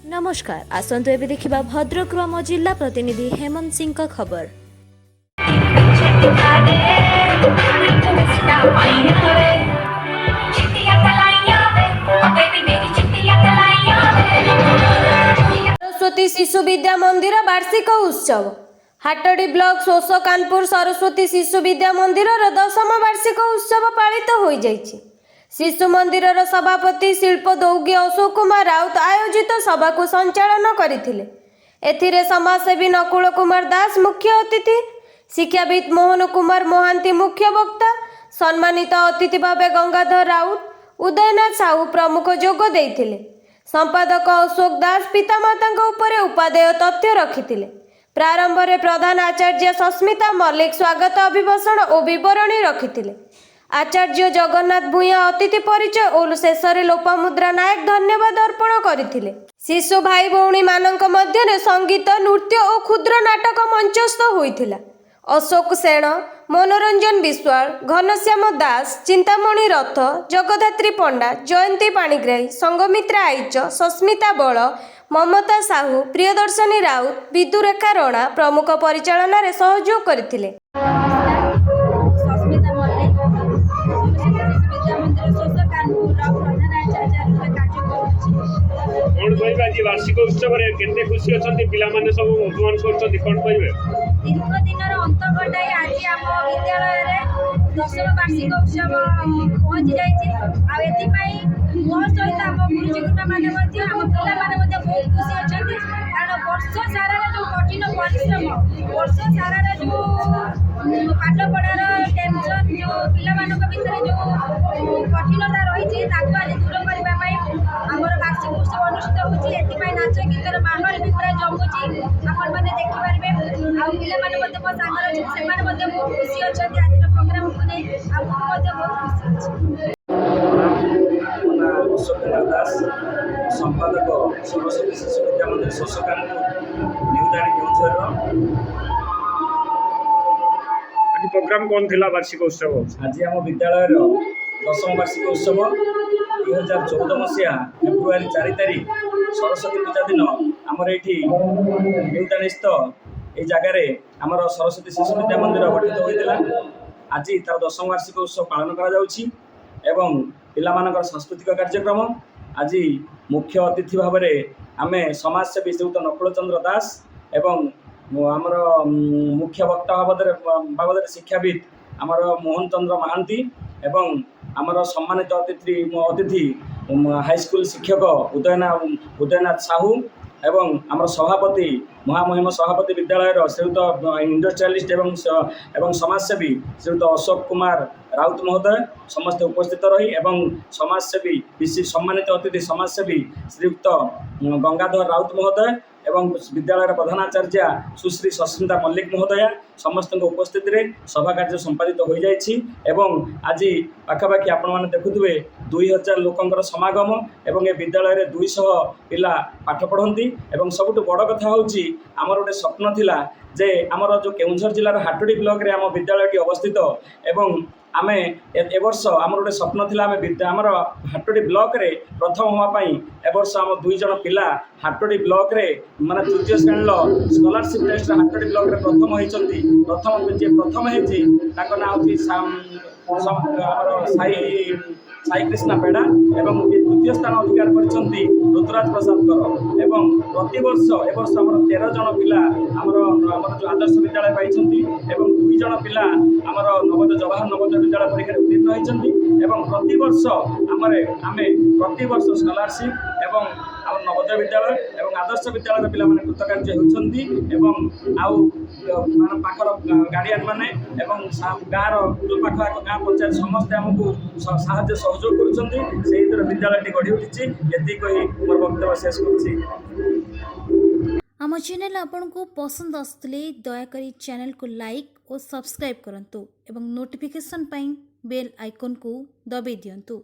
नमस्कार आसंतु एबे देखिबा भद्रकରୁ ଆମ जिला प्रतिनिधि हेमंत सिंह का खबर। सरस्वती शिशु विद्या मंदिर वार्षिक उत्सव हाटडी ब्लॉक शोष कानपुर सरस्वती शिशु विद्या मंदिर 10म वार्षिक उत्सव पालित हो जाइछि। शिशु मंदिर सभापति शिल्प दौगी अशोक कुमार राउत आयोजित सभा को संचालन करथिले। एथिरे समाजसेवी नकुल कुमार दास मुख्य अतिथि, शिक्षाविद मोहन कुमार मोहांती मुख्य वक्ता, सम्मानित अतिथि भावे गंगाधर राउत, उदयनाथ साहू प्रमुख जोग देइथिले। संपादक अशोक दास पितामाता उपरे उपादेय तथ्य रखिथिले। प्रारंभ में प्रधान आचार्य सस्मिता मल्लिक स्वागत अभिभाषण और विवरणी रखिथिले। आचार्य जगन्नाथ भूया अतिथि परिचय और शेष में लोपामुद्रा नायक धन्यवाद अर्पण करथिले। शिशु भाई भौणी मानक मध्य संगीत नृत्य और क्षुद्र नाटक मंचस्थ होइथिला। अशोक सेन, मनोरंजन विश्वाल, घनश्याम दास, चिंतामणि रथ, जगदात्री पंडा, जयंती पाणिग्राही, संगमित्रा आईच, सस्मिता बल, ममता साहू, प्रियदर्शनी राउत, विदुरेखा रणा प्रमुख परिचालन में सहयोग करथिले। वार्षिक उत्सव केते खुशी अछंती पिला माने सब उपमान करछंती कोन कहबे दीर्घ दिनर अंत घटाई आज आम विद्यालय रे 10म वार्षिक उत्सव पहुंची जाइछि। आ एति पई मो सहित आम गुरुजी गुरुमा माने मध्ये आम पिला माने मध्ये बहुत खुशी अछंती। कारण वर्ष सारा जो कठिन परिश्रम वर्ष सारा जो पाठ पढ़ार टेंशन जो पिला मानक भितर जो कठिनता रही ताकू आज दूर करबा पई हमर वार्षिक उत्सव अनुष्ठित होछि। एति पई नाच गीतर माहौल भी पूरा जमुछि आपण माने देखि पारबे। आ पिला माने मध्ये मो सागर अछि से माने मध्ये बहुत खुशी अछंती। आज प्रोग्राम को नै हमहु मध्ये बहुत खुशी अछि। अशोक कुमार दास संपादक सरस्वती शिशु विद्या मंदिर शोषकानपुर न्यूदाणी केउझर। आज प्रोग्राम कोन थिला वार्षिक उत्सव आज आम विद्यालय 10म वार्षिक उत्सव 2014 मसीहा फेब्रुआरी 4 तारिख सरस्वती पूजा दिन आमर ये न्यूदाणीस्थ ये जगार आमर सरस्वती शिशु विद्या मंदिर गठित होता। आज तार 10म वार्षिक उत्सव पालन करा पिलामानकर सांस्कृतिक कार्यक्रम। आज मुख्य अतिथि भाव में आम समाजसेवी श्रीयुक्त नकुल चंद्र दास एवं आमर मुख्य वक्ता बाबद शिक्षाविद आमर मोहन चंद्र महांती एवं आमर सम्मानित अतिथि हाईस्कूल शिक्षक उदयनाथ साहू एवं आमर सभापति महामहिम सभापति विद्यालय श्रीयुक्त इंडस्ट्रियालिस्ट एवं समाजसेवी श्रीयुक्त अशोक कुमार राउत महोदय समस्त उपस्थित रही एवं समाजसेवी विशेष सम्मानित अतिथि समाजसेवी श्रीयुक्त गंगाधर राउत महोदय एवं विद्यालय प्रधानाचार्य सुश्री सस्मिता मल्लिक महोदया समस्त उपस्थित रे सभा कार्य संपादित हो जाइछि। एवं आज पाखापाखि आपण मैंने देखुवे 2000 लोकंकर समागम एवं ए विद्यालय 200 पिला पाठ पढ़ती। एवं सबुठ बड़ कथा होची आमर गोटे स्वप्न थिला जे आमर जो केउझर जिलार हाटडी ब्लॉक रे आम विद्यालय अवस्थित एवं आमे ए वर्ष आमर गोटे स्वप्न थिला आमर हाटडी ब्लॉक रे प्रथम होवाई ए वर्ष आम 2 जन पिला हाटडी ब्लॉक रे माने तृतीय श्रेणी स्कॉलरशिप टेस्ट हाटडी ब्लॉक रे प्रथम होइचंती। प्रथम हेची ताको ना होची साई कृष्णा पेड़ा एवं द्वितीय स्थान अधिकार करछंती ऋतुराज प्रसाद कर एवं प्रति वर्ष ए वर्ष आमर 13 जन पिला आमर जो आदर्श विद्यालय पाइछंती एवं 2 जन पिला आमर नवोदय जवाहर नवोदय विद्यालय परीक्षा उत्तीर्ण होइछंती। एवं प्रति वर्ष आमे प्रति वर्ष स्कॉलरशिप एवं आम नवोदय विद्यालय एवं आदर्श विद्यालय पिला माने कृतकार्य होइछंती। एवं आउ मान पाखर गार्डियन माने एवं गाँर पाख गाँ पंचायत समस्त आमको साहाय्य सहयोग करुछंती। सेही विद्यालय गढ़ी उठी एति कही मोर वक्तव्य शेष करुछि। आम चैनल आपन को पसंद आसले दयाकरी चैनल को लाइक और सब्सक्राइब करंतु एवं नोटिफिकेशन पाई बेल आइकन को दबाई दियंतु।